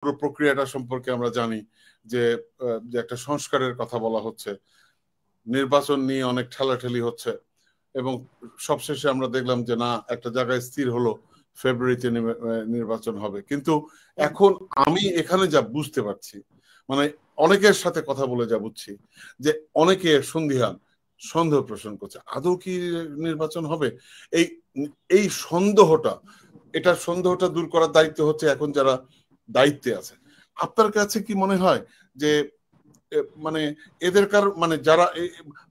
পুরো প্রক্রিয়াটা সম্পর্কে আমরা জানি যে যে একটা সংস্কারের কথা বলা হচ্ছে, নির্বাচন নিয়ে অনেক ঠেলাঠেলি হচ্ছে, এবং সবশেষে আমরা দেখলাম যে না, একটা জায়গায় স্থির হলো ফেব্রুয়ারিতে নির্বাচন হবে। কিন্তু এখন আমি এখানে যা বুঝতে পারছি, মানে অনেকের সাথে কথা বলে যা বুঝছি, যে অনেকে সন্দিহান, সন্দেহ পোষণ করছে আদৌ কি নির্বাচন হবে। এই এই সন্দেহটা দূর করার দায়িত্ব হচ্ছে এখন যারা দায়িত্বে আছে। আপনার কাছে কি মনে হয় যে মানে এদের মানে যারা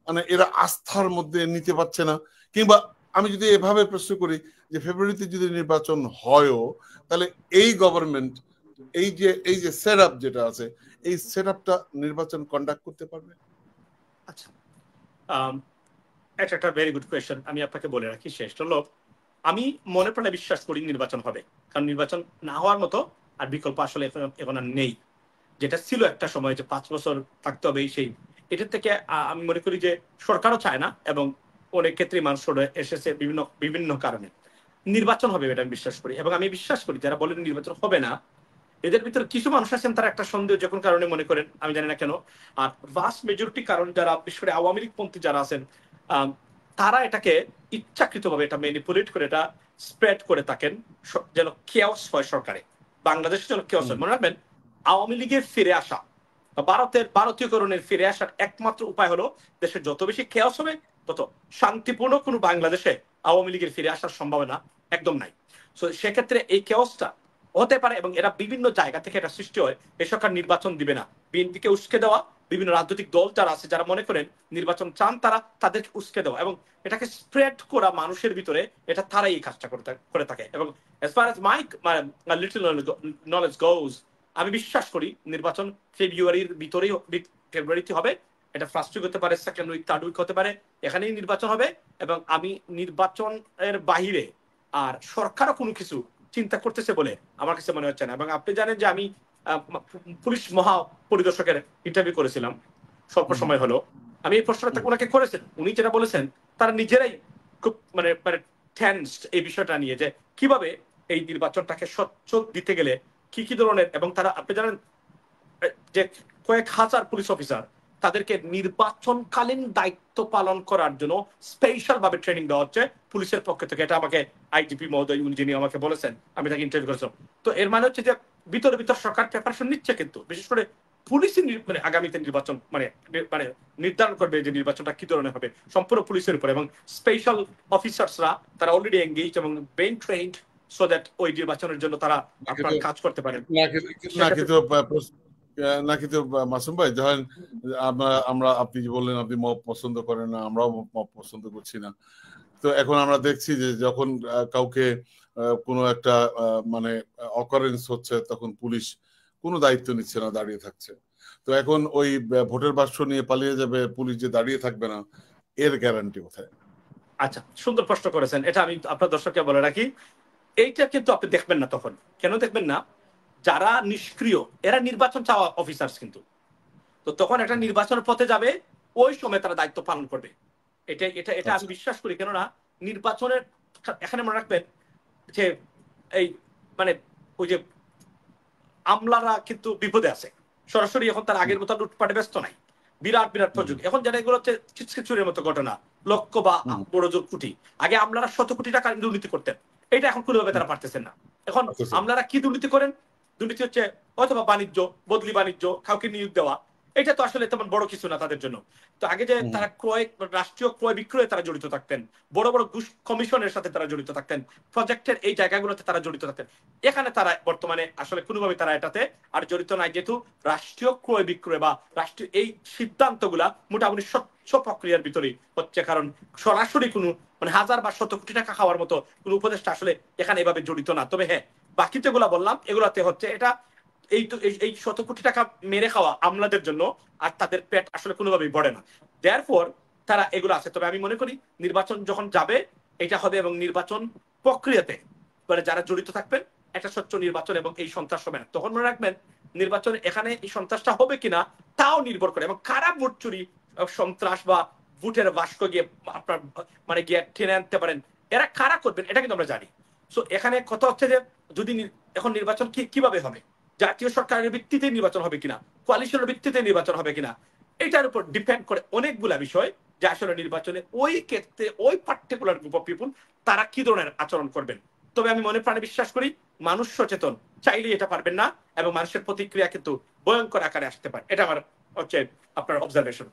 মানে এরা আস্থার মধ্যে নিতে পারছে না, কিংবা আমি যদি এভাবে প্রশ্ন করি যে ফেব্রুয়ারিতে যদি নির্বাচন হয়ও, তাহলে এই গভর্নমেন্ট এই যে সেট আপ যেটা আছে, এই সেট আপটা নির্বাচন কন্ডাক্ট করতে পারবে? আচ্ছা, এটা একটা ভেরি গুড কোয়েশ্চেন। আমি আপনাকে বলে রাখি, শেষ হলো আমি মনে প্রাণে বিশ্বাস করি নির্বাচন হবে, কারণ নির্বাচন না হওয়ার মতো আর বিকল্প আসলে এখন আর নেই। যেটা ছিল একটা সময় যে 5 বছর থাকতে হবে সেই, এটার থেকে আমি মনে করি যে সরকারও চায় না, এবং অনেক ক্ষেত্রে মানুষ এসেছে বিভিন্ন বিভিন্ন কারণে। নির্বাচন হবে এটা আমি বিশ্বাস করি, এবং আমি বিশ্বাস করি যারা বলেন নির্বাচন হবে না, এদের ভিতরে কিছু মানুষ আছেন তারা একটা সন্দেহ যে কোন কারণে মনে করেন, আমি জানি না কেন। আর ভাস্ট মেজরিটি কারণ যারা, বিশেষ করে আওয়ামী লীগপন্থী যারা আছেন, তারা এটাকে ইচ্ছাকৃতভাবে এটা ম্যানিপুলেট করে, এটা স্প্রেড করে থাকেন যেন কেওস হয় সরকারে, বাংলাদেশে যেন কেওস হয়। মনে রাখবেন, আওয়ামী লীগের ফিরে আসা, ভারতীয়করণের ফিরে আসার একমাত্র উপায় হলো দেশের যত বেশি কেওস হবে তত শান্তিপূর্ণ কোনো বাংলাদেশে আওয়ামী লীগের ফিরে আসার সম্ভাবনা একদম নাই। তো সেক্ষেত্রে এই কেওসটা হতে পারে, এবং এরা বিভিন্ন জায়গা থেকে এটা সৃষ্টি হয়। এই সরকার নির্বাচন দিবে না, বিএনপিকে উস্কে দেওয়া, বিভিন্ন রাজনৈতিক দল যারা আছে যারা মনে করেন নির্বাচন চান, তারা তাদেরকে উস্কে দেওয়া এবং এটাকে স্প্রেড করা মানুষের ভিতরে, এটা তারাই এই কাজটা করে থাকে। এবং as far as my little knowledge goes, আমি বিশ্বাস করি নির্বাচন ফেব্রুয়ারির ভিতরেই, ফেব্রুয়ারিতে হবে। এটা ফার্স্ট উইক হতে পারে, সেকেন্ড উইক, থার্ড উইক হতে পারে, এখানেই নির্বাচন হবে। এবং আমি নির্বাচনের বাহিরে আর সরকারও কোনো কিছু চিন্তা করতেছে বলে আমার কাছে মনে হচ্ছে না। এবং আপনি জানেন যে আমি পুলিশ মহা পরিদর্শকের ইন্টারভিউ করেছিলাম স্বল্প সময় হলো। আমি এই প্রশ্নটা ওনাকে করেছেন, উনি যেটা বলেছেন তারা নিজেরাই খুব মানে মানে টেন্সড এই বিষয়টা নিয়ে, যে কিভাবে এই নির্বাচনটাকে স্বচ্ছ দিতে গেলে কি কি ধরনের, এবং তারা আপনি জানেন যে কয়েক হাজার পুলিশ অফিসার, তাদেরকে নির্বাচনকালীন দায়িত্ব পালন করার জন্য স্পেশাল ভাবে ট্রেনিং দেওয়া হচ্ছে পুলিশের পক্ষ থেকে। এটা আমাকে আইজিপি মহোদয় যিনি আমাকে বলেছেন, আমি তাকে ইন্টারভিউ করেছিলাম। তো এর মানে হচ্ছে যে ভিতরে সরকার প্রিপারেশন নিচ্ছে, কিন্তু বিশেষ করে পুলিশই মানে আগামীতে নির্বাচন মানে মানে নির্ধারণ করবে যে নির্বাচনটা কি ধরনের হবে সম্পূর্ণ পুলিশের উপর, এবং স্পেশাল অফিসার্সরা তারা অলরেডি এঙ্গেজ এবং বেন ট্রেন্ড, সো দ্যাট ওই নির্বাচনের জন্য তারা আপনার কাজ করতে পারেন। নাকি তো মাসুম ভাই, ধরেন আপনি যে বললেন আপনি মব পছন্দ করেন না, আমরাও মব পছন্দ করছি না। তো এখন আমরা দেখছি যে যখন কাউকে কোনো একটা মানে অকারেন্স হচ্ছে, তখন পুলিশ কোনো দায়িত্ব নিচ্ছে না, দাঁড়িয়ে থাকছে। তো এখন ওই ভোটের বাক্স নিয়ে পালিয়ে যাবে পুলিশ, যে দাঁড়িয়ে থাকবে না, এর গ্যারান্টি কোথায়? আচ্ছা, সুন্দর প্রশ্ন করেছেন। এটা আমি আপনার দর্শককে বলে রাখি, এইটা কিন্তু আপনি দেখবেন না। তখন কেন দেখবেন না? যারা নিষ্ক্রিয় এরা নির্বাচন চাওয়া অফিসার্স, কিন্তু তো তখন একটা নির্বাচনের পথে যাবে, ওই সময় তারা দায়িত্ব পালন করবে। এটা এটা এটা আমি বিশ্বাস করি। কেননা নির্বাচনের এখানে মনে রাখবেন যে এই মানে ওই যে আমলারা কিন্তু বিপদে আছে সরাসরি। এখন তার আগের মতো লুটপাটে ব্যস্ত নাই, বিরাট বিরাট প্রযুক্তি। এখন যেটা এগুলো হচ্ছে ছিচকিচুরের মতো ঘটনা, লক্ষ বা বড় জোর কোটি। আগে আমলারা শত কোটি টাকা দুর্নীতি করতেন, এটা এখন কোনোভাবে তারা পারতেছেন না। এখন আমলারা কি দুর্নীতি করেন? দুর্নীতি হচ্ছে অথবা বাণিজ্য, বদলি বাণিজ্য, কাউকে নিয়োগ দেওয়া। এটা তো আসলে তেমন বড় কিছু না তাদের জন্য। তো আগে যে তারা রাষ্ট্রীয় ক্রয় বিক্রয়ে তারা জড়িত থাকতেন, বড় বড় ঘুষ কমিশনের সাথে তারা জড়িত থাকতেন, প্রজেক্টের এই জায়গাগুলোতে তারা জড়িত থাকতেন। এখানে তারা বর্তমানে আসলে কোনোভাবে তারা এটাতে আর জড়িত নাই, যেহেতু রাষ্ট্রীয় ক্রয় বিক্রয় বা রাষ্ট্রীয় এই সিদ্ধান্তগুলা মোটামুটি স্বচ্ছ প্রক্রিয়ার ভিতরেই হচ্ছে। কারণ সরাসরি কোনো মানে হাজার বা শত কোটি টাকা খাওয়ার মতো কোনো উপদেষ্টা আসলে এখানে এভাবে জড়িত না। তবে হ্যাঁ, বাকি যেগুলা বললাম এগুলাতে হচ্ছে এটা এই তো এই শত কোটি টাকা মেরে খাওয়া আমলাদের জন্য আর তাদের পেট আসলে কোনোভাবেই ভরে না। দেয়ারফর তারা এগুলো আছে। তবে আমি মনে করি নির্বাচন যখন যাবে এটা হবে, এবং নির্বাচন প্রক্রিয়াতে মানে যারা জড়িত থাকবেন একটা স্বচ্ছ নির্বাচন, এবং এই সন্ত্রাস হবে না। তখন মনে রাখবেন নির্বাচন এখানে এই সন্ত্রাসটা হবে কিনা তাও নির্ভর করে, এবং কারা ভোট চুরি, সন্ত্রাস বা ভোটের বাস্ক গিয়ে আপনার মানে গিয়ে টেনে আনতে পারেন, এরা কারা করবেন এটা কিন্তু আমরা জানি। সো এখানে কথা হচ্ছে যে যদি এখন নির্বাচন কিভাবে হবে, জাতীয় সরকারের ভিত্তিতে নির্বাচন হবে কিনা, কোয়ালিশনের ভিত্তিতে নির্বাচন হবে কিনা, এটার উপর ডিপেন্ড করে অনেকগুলা বিষয় যে আসলে নির্বাচনে ওই ক্ষেত্রে ওই পার্টিকুলার গ্রুপ অফ পিপুল তারা কি ধরনের আচরণ করবেন। তবে আমি মনে প্রাণে বিশ্বাস করি মানুষ সচেতন, চাইলেই এটা পারবেন না, এবং মানুষের প্রতিক্রিয়া কিন্তু ভয়ঙ্কর আকারে আসতে পারে। এটা আমার হচ্ছে আপনার অবজারভেশন।